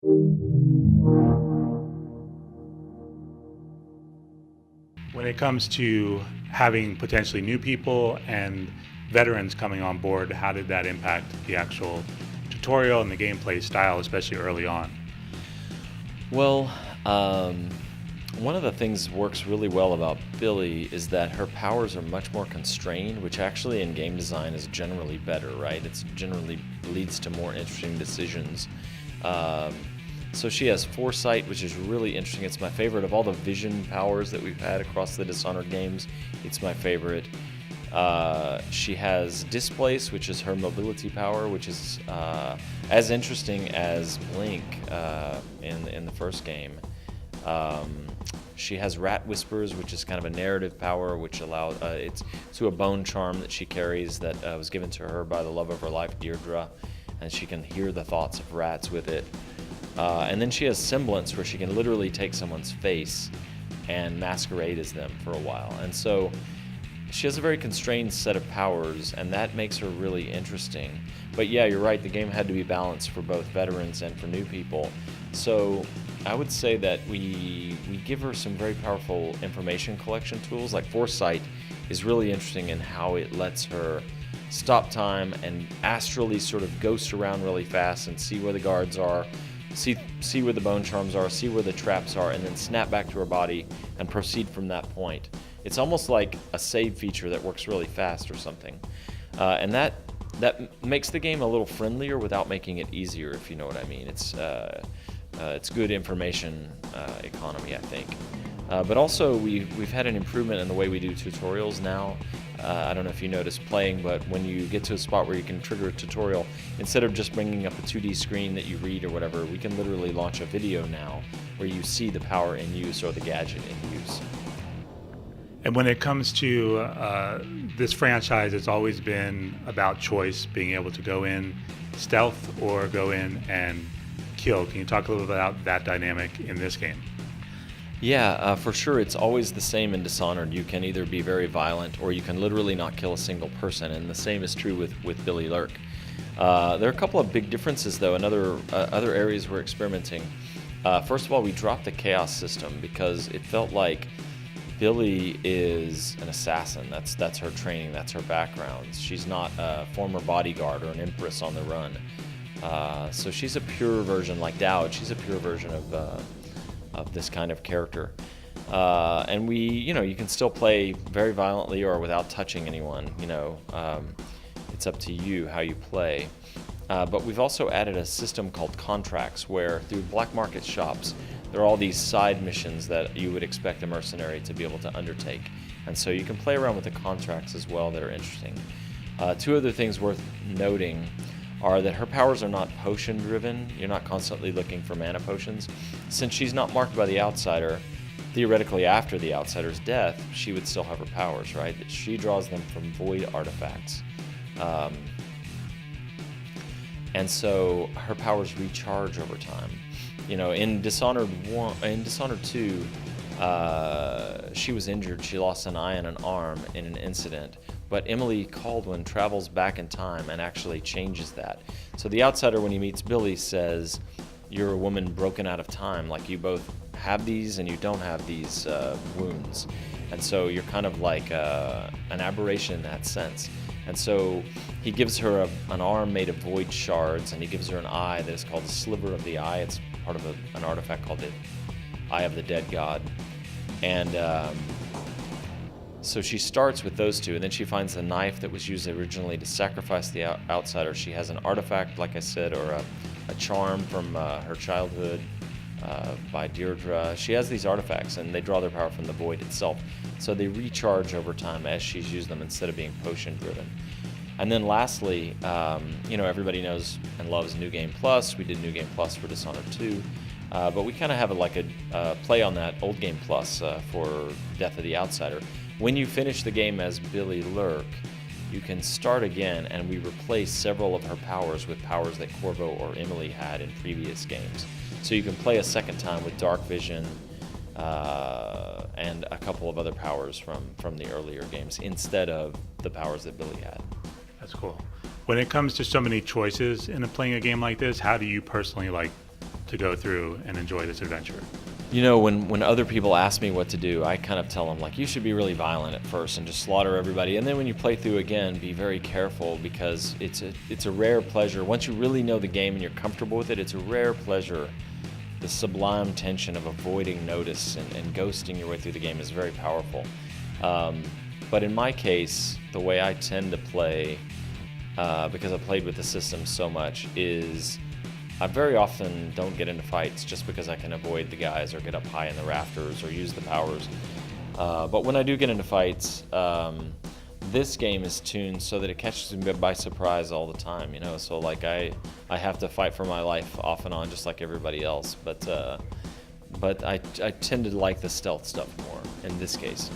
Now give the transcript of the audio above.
When it comes to having potentially new people and veterans coming on board, how did that impact the actual tutorial and the gameplay style, especially early on? Well, one of the things that works really well about Billy is that her powers are much more constrained, which actually in game design is generally better, right? It's generally leads to more interesting decisions. So she has foresight, which is really interesting. It's my favorite of all the vision powers that we've had across the Dishonored games. It's my favorite. She has displace, which is her mobility power, which is as interesting as Blink in the first game. She has rat whispers, which is kind of a narrative power, which allows it's to a bone charm that she carries that was given to her by the love of her life, Deirdre, and she can hear the thoughts of rats with it. And then she has semblance, where she can literally take someone's face and masquerade as them for a while. And so she has a very constrained set of powers, and that makes her really interesting. But yeah, you're right, the game had to be balanced for both veterans and for new people. So I would say that we give her some very powerful information collection tools. Like Foresight is really interesting in how it lets her stop time and astrally sort of ghost around really fast and see where the guards are, see where the bone charms are, see where the traps are, and then snap back to her body and proceed from that point. It's almost like a save feature that works really fast or something. And that makes the game a little friendlier without making it easier, if you know what I mean. It's good information economy, I think. But also we've had an improvement in the way we do tutorials now. I don't know if you noticed playing, but when you get to a spot where you can trigger a tutorial, instead of just bringing up a 2D screen that you read or whatever, we can literally launch a video now where you see the power in use or the gadget in use. And when it comes to this franchise, it's always been about choice, being able to go in stealth or go in and kill. Can you talk a little bit about that dynamic in this game? Yeah, for sure. It's always the same in Dishonored. You can either be very violent or you can literally not kill a single person, and the same is true with Billy Lurk. There are a couple of big differences, though, in other areas we're experimenting. First of all, we dropped the chaos system because it felt like Billy is an assassin. That's her training, that's her background. She's not a former bodyguard or an empress on the run. So she's a pure version, like Dowd, she's a pure version of this kind of character. And you can still play very violently or without touching anyone. It's up to you how you play. But we've also added a system called contracts, where through black market shops, there are all these side missions that you would expect a mercenary to be able to undertake. And so you can play around with the contracts as well that are interesting. Two other things worth noting are that her powers are not potion driven. You're not constantly looking for mana potions. Since she's not marked by the outsider, theoretically after the outsider's death, she would still have her powers, right? She draws them from void artifacts. And so her powers recharge over time. In Dishonored 2, she was injured. She lost an eye and an arm in an incident. But Emily Caldwin travels back in time and actually changes that. So the outsider, when he meets Billy, says, "You're a woman broken out of time. Like, you both have these and you don't have these wounds." And so you're kind of like an aberration in that sense. And so he gives her an arm made of void shards, and he gives her an eye that is called the Sliver of the Eye. It's part of an artifact called the Eye of the Dead God. And so she starts with those two, and then she finds the knife that was used originally to sacrifice the outsider. She has an artifact, like I said, or a charm from her childhood by Deirdre. She has these artifacts, and they draw their power from the void itself. So they recharge over time as she's used them instead of being potion-driven. And then lastly, everybody knows and loves New Game Plus. We did New Game Plus for Dishonored 2. But we kind of have a play on that Old Game Plus for Death of the Outsider. When you finish the game as Billy Lurk, you can start again, and we replace several of her powers with powers that Corvo or Emily had in previous games. So you can play a second time with Dark Vision and a couple of other powers from the earlier games instead of the powers that Billy had. That's cool. When it comes to so many choices in playing a game like this, how do you personally to go through and enjoy this adventure? You know, when other people ask me what to do, I kind of tell them, like, you should be really violent at first and just slaughter everybody. And then when you play through again, be very careful, because it's a rare pleasure. Once you really know the game and you're comfortable with it, it's a rare pleasure. The sublime tension of avoiding notice and ghosting your way through the game is very powerful. But in my case, the way I tend to play, because I've played with the system so much, is I very often don't get into fights just because I can avoid the guys or get up high in the rafters or use the powers. But when I do get into fights, this game is tuned so that it catches me by surprise all the time, you know? So like I have to fight for my life off and on just like everybody else. But I tend to like the stealth stuff more in this case.